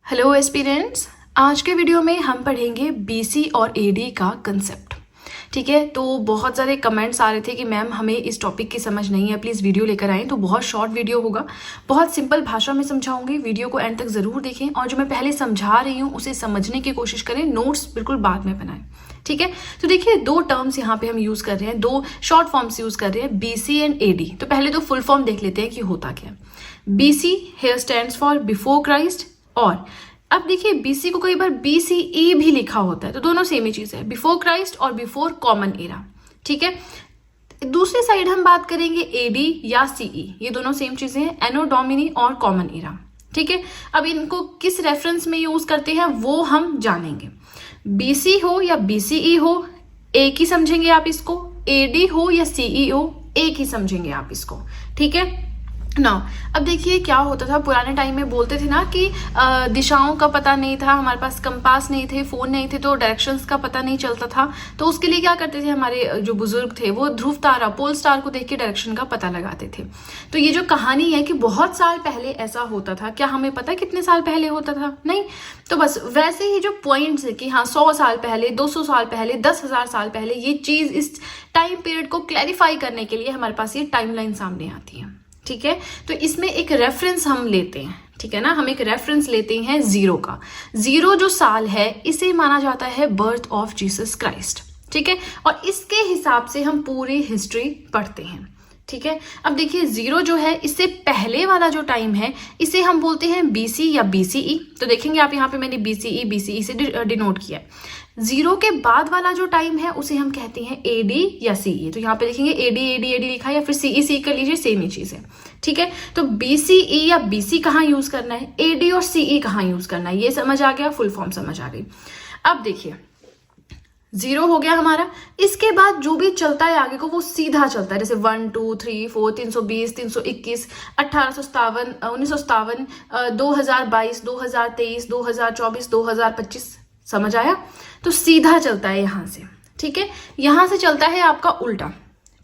Hello aspirants, आज के video में हम पढ़ेंगे बीसी और एडी का कंसेप्ट। ठीक है, तो बहुत सारे कमेंट्स आ रहे थे कि मैम हमें इस टॉपिक की समझ नहीं है, प्लीज़ वीडियो लेकर आएँ। तो बहुत शॉर्ट वीडियो होगा, बहुत सिंपल भाषा में समझाऊंगी। वीडियो को एंड तक ज़रूर देखें और जो मैं पहले समझा रही हूँ उसे समझने की कोशिश करें, नोट्स बिल्कुल बाद में बनाएं। ठीक है, तो देखिए दो टर्म्स यहाँ पे हम यूज़ कर रहे हैं, दो शॉर्ट फॉर्म्स यूज़ कर रहे हैं, बीसी एंड एडी। तो पहले तो फुल फॉर्म देख लेते हैं कि होता क्या है। BC here stands for before Christ, और अब देखिए बीसी को कई बार बीसीई भी लिखा होता है, तो दोनों सेम ही चीज है, बिफोर क्राइस्ट और बिफोर कॉमन एरा। ठीक है, दूसरी साइड हम बात करेंगे एडी या सीई, ये दोनों सेम चीजें हैं, एनो डोमिनी और कॉमन एरा। ठीक है, अब इनको किस रेफरेंस में यूज करते हैं वो हम जानेंगे। बीसी हो या बीसीई हो एक ही समझेंगे आप इसको, एडी हो या सीई हो एक ही समझेंगे आप इसको। ठीक है ना, अब देखिए क्या होता था पुराने टाइम में, बोलते थे ना कि दिशाओं का पता नहीं था, हमारे पास कंपास नहीं थे, फोन नहीं थे, तो डायरेक्शंस का पता नहीं चलता था। तो उसके लिए क्या करते थे हमारे जो बुजुर्ग थे, वो ध्रुव तारा, पोल स्टार को देख के डायरेक्शन का पता लगाते थे। तो ये जो कहानी है कि बहुत साल पहले ऐसा होता था, क्या हमें पता है कितने साल पहले होता था? नहीं। तो बस वैसे ही जो पॉइंट्स है कि हाँ 100 साल पहले, 200 साल पहले, 10,000 साल पहले, ये चीज इस टाइम पीरियड को क्लैरिफाई करने के लिए हमारे पास ये टाइमलाइन सामने आती है। ठीक है, तो इसमें एक रेफरेंस हम लेते हैं। ठीक है ना, हम एक रेफरेंस लेते हैं जीरो का। जीरो जो साल है इसे माना जाता है बर्थ ऑफ जीसस क्राइस्ट। ठीक है, और इसके हिसाब से हम पूरी हिस्ट्री पढ़ते हैं। ठीक है, अब देखिए जीरो जो है इससे पहले वाला जो टाइम है इसे हम बोलते हैं बीसी या बीसीई। तो देखेंगे आप यहाँ पे मैंने बीसीई से डिनोट किया है। जीरो के बाद वाला जो टाइम है उसे हम कहते हैं एडी या सीई। तो यहाँ पे देखेंगे एडी लिखा है, या फिर सीई कर लीजिए, सेम ही चीज है। ठीक है, तो बीसीई या बीसी कहाँ यूज करना है, एडी और सीई कहाँ यूज करना है, ये समझ आ गया, फुल फॉर्म समझ आ गई। अब देखिए जीरो हो गया हमारा, इसके बाद जो भी चलता है आगे को वो सीधा चलता है, जैसे 1 2 3 4 320 321 1857 1957 2022 2023 2024 2025। समझ आया? तो सीधा चलता है यहां से। ठीक है, यहां से चलता है आपका उल्टा।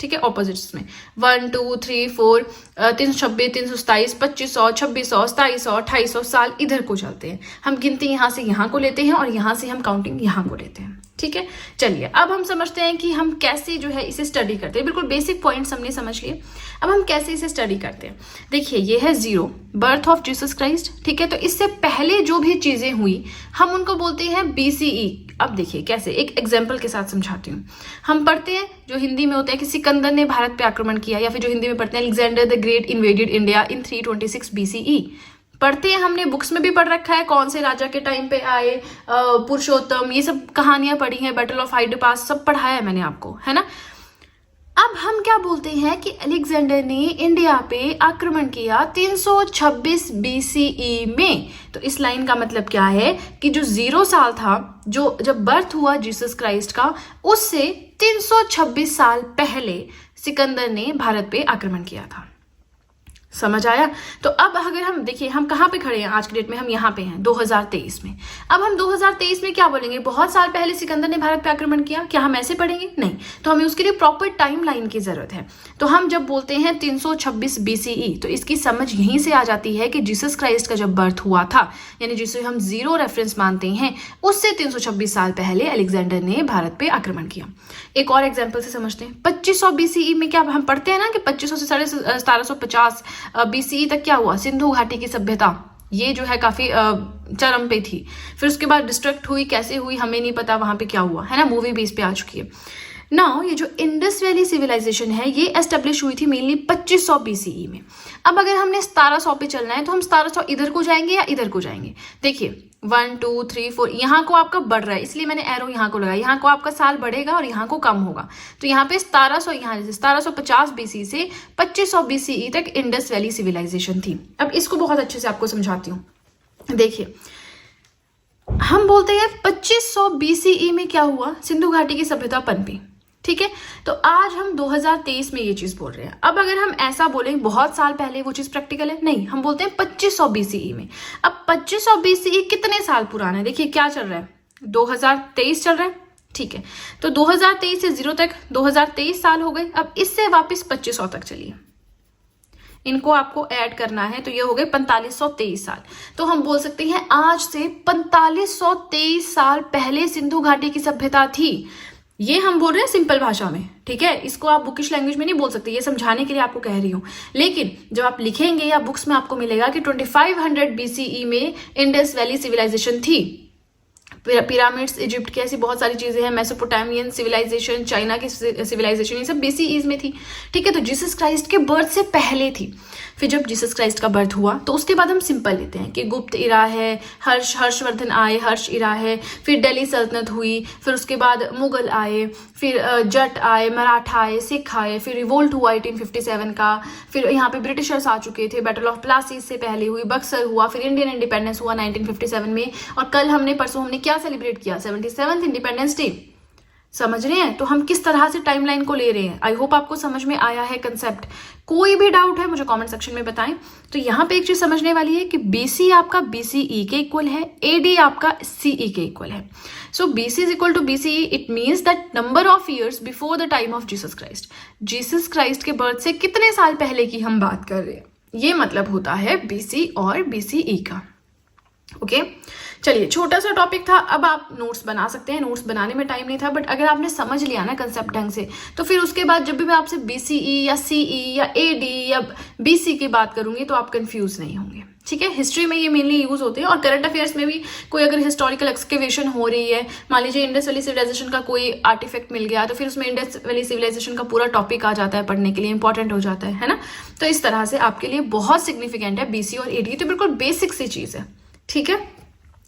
ठीक है, ऑपोजिट्स में 1 2 3 4 326 327 2500 2600 2700 2800 साल इधर को चलते हैं। हम गिनती यहां से यहां को लेते हैं और यहां से हम काउंटिंग यहां को लेते हैं। ठीक है, चलिए अब हम समझते हैं कि हम कैसे जो है इसे स्टडी करते हैं। बिल्कुल बेसिक पॉइंट्स हमने समझ लिए, अब हम कैसे इसे स्टडी करते हैं। देखिए ये है zero, birth of Jesus Christ. ठीक है, तो इससे पहले जो भी चीजें हुई हम उनको बोलते हैं बीसीई। अब देखिए कैसे, एक एग्जाम्पल के साथ समझाती हूँ। हम पढ़ते हैं जो हिंदी में होता है कि सिकंदर ने भारत पे आक्रमण किया, या फिर जो हिंदी में पढ़ते हैं Alexander the great invaded India in 326 BCE. पढ़ते हैं, हमने बुक्स में भी पढ़ रखा है कौन से राजा के टाइम पे आए, पुरुषोत्तम, ये सब कहानियां पढ़ी हैं, बैटल ऑफ हाइडेपास सब पढ़ाया है मैंने आपको, है ना। अब हम क्या बोलते हैं कि अलेक्जेंडर ने इंडिया पे आक्रमण किया 326 बीसीई में। तो इस लाइन का मतलब क्या है कि जो जीरो साल था, जो जब बर्थ हुआ जीसस क्राइस्ट का, उससे 326 साल पहले सिकंदर ने भारत पे आक्रमण किया था। समझ आया? तो अब अगर हम देखिए हम कहाँ पे खड़े हैं आज के डेट में, हम यहाँ पे हैं 2023 में। अब हम 2023 में क्या बोलेंगे, बहुत साल पहले सिकंदर ने भारत पे आक्रमण किया, क्या हम ऐसे पढ़ेंगे? नहीं, तो हमें उसके लिए प्रॉपर टाइम लाइन की जरूरत है। तो हम जब बोलते हैं 326 बीसीई, तो इसकी समझ यहीं से आ जाती है कि जीसस क्राइस्ट का जब बर्थ हुआ था, यानी जिसे हम जीरो रेफरेंस मानते हैं, उससे 326 साल पहले अलेक्जेंडर ने भारत पे आक्रमण किया। एक और एग्जाम्पल से समझते हैं, 2500 बीसीई में क्या हम पढ़ते हैं ना कि 2500 से 1750 बीसीई तक क्या हुआ, सिंधु घाटी की सभ्यता, ये जो है काफी चरम पे थी। फिर उसके बाद डिस्ट्रक्ट हुई, कैसे हुई हमें नहीं पता, वहां पे क्या हुआ, है ना, मूवी भी इस पे आ चुकी है। नाउ ये जो इंडस वैली सिविलाइजेशन है ये एस्टेब्लिश हुई थी मेनली 2500 बीसीई में। अब अगर हमने 1700 पे चलना है तो हम 1700 इधर को जाएंगे या इधर को जाएंगे। देखिए 1 2 3 4 यहाँ को आपका बढ़ रहा है, इसलिए मैंने एरो यहाँ को लगाया, यहाँ को आपका साल बढ़ेगा और यहाँ को कम होगा। तो यहाँ पे 1700, यहाँ जैसे 1750 बीसी से 2500 बीसीई तक इंडस वैली सिविलाइजेशन थी। अब इसको बहुत अच्छे से आपको समझाती हूँ। देखिए हम बोलते हैं 2500 बीसीई में क्या हुआ, सिंधु घाटी की सभ्यता पनपी। ठीक है, तो आज हम 2023 में ये चीज बोल रहे हैं। अब अगर हम ऐसा बोलें बहुत साल पहले, वो चीज प्रैक्टिकल है? नहीं, हम बोलते हैं 2500 बीसीई में। अब 2500 बीसीई कितने साल पुराना है? देखिए क्या चल रहा है, 2023 चल रहा है। ठीक है, तो 2023 से जीरो तक 2023 साल हो गए। अब इससे वापस 2500 तक चलिए, इनको आपको ऐड करना है, तो ये हो गए 4523 साल। तो हम बोल सकते हैं आज से 4523 साल पहले सिंधु घाटी की सभ्यता थी। ये हम बोल रहे हैं सिंपल भाषा में, ठीक है, इसको आप बुकिश लैंग्वेज में नहीं बोल सकते, ये समझाने के लिए आपको कह रही हूँ। लेकिन जब आप लिखेंगे या बुक्स में आपको मिलेगा कि 2500 BCE में इंडस वैली सिविलाइजेशन थी। पिरामिड्स, इजिप्ट की ऐसी बहुत सारी चीजें हैं, मेसोपोटामियन सिविलाइजेशन, चाइना की सिविलाइजेशन, ये सब BCE में थी, ठीक है। तो जीसस क्राइस्ट के बर्थ से पहले थी। फिर जब जीसस क्राइस्ट का बर्थ हुआ तो उसके बाद हम सिंपल लेते हैं कि गुप्त इरा है, हर्षवर्धन आए, हर्ष इरा है, फिर दिल्ली सल्तनत हुई, फिर उसके बाद मुगल आए, फिर जट आए, मराठा आए, सिख आए, फिर रिवोल्ट हुआ 1857 का, फिर यहाँ पे ब्रिटिशर्स आ चुके थे, बैटल ऑफ प्लासी से पहले हुई, बक्सर हुआ, फिर इंडियन इंडिपेंडेंस हुआ 1957 में, और कल परसों हमने क्या सेलिब्रेट किया, 77th इंडिपेंडेंस डे। समझ रहे हैं? तो हम किस तरह से टाइमलाइन को ले रहे हैं। आई होप आपको समझ में आया है कंसेप्ट। कोई भी डाउट है मुझे कमेंट सेक्शन में बताएं। तो यहाँ पे एक चीज समझने वाली है कि BC आपका BCE के इक्वल है, AD आपका CE के इक्वल है। So BC is equal to BCE, it means that number of years before the time of Jesus Christ. Jesus Christ के बर्थ से कितने साल पहले की हम बात कर रहे हैं, ये मतलब होता है BC और BCE का। ओके चलिए, छोटा सा टॉपिक था। अब आप नोट्स बना सकते हैं, नोट्स बनाने में टाइम नहीं था, बट अगर आपने समझ लिया ना कंसेप्ट ढंग से, तो फिर उसके बाद जब भी मैं आपसे BCE या CE या AD या BC की बात करूंगी तो आप कंफ्यूज नहीं होंगे, ठीक है। हिस्ट्री में ये मेनली यूज होते हैं, और करंट अफेयर्स में भी कोई अगर हिस्टोरिकल एक्सकेवेशन हो रही है, मान लीजिए इंडस वैली सिविलाइजेशन का कोई आर्टिफैक्ट मिल गया, तो फिर उसमें इंडस वैली सिविलाइजेशन का पूरा टॉपिक आ जाता है, पढ़ने के लिए इंपॉर्टेंट हो जाता है ना। तो इस तरह से आपके लिए बहुत सिग्निफिकेंट है BC और AD, तो बिल्कुल बेसिक सी चीज है, ठीक है।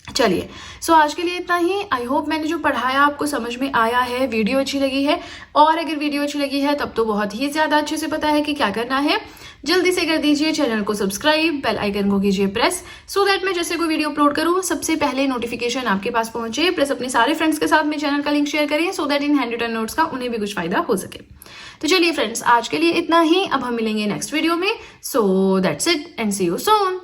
चलिए, सो आज के लिए इतना ही। आई होप मैंने जो पढ़ाया आपको समझ में आया है, वीडियो अच्छी लगी है, और अगर वीडियो अच्छी लगी है तब तो बहुत ही ज्यादा अच्छे से पता है कि क्या करना है। जल्दी से कर दीजिए चैनल को सब्सक्राइब, बेल आइकन को कीजिए प्रेस, सो दैट मैं जैसे कोई वीडियो अपलोड करूँ सबसे पहले नोटिफिकेशन आपके पास पहुंचे। प्लस अपने सारे फ्रेंड्स के साथ में चैनल का लिंक शेयर करिए, so that in hand written notes का उन्हें भी कुछ फायदा हो सके। तो चलिए फ्रेंड्स, आज के लिए इतना ही। अब हम मिलेंगे नेक्स्ट वीडियो में। So that's it and see you soon.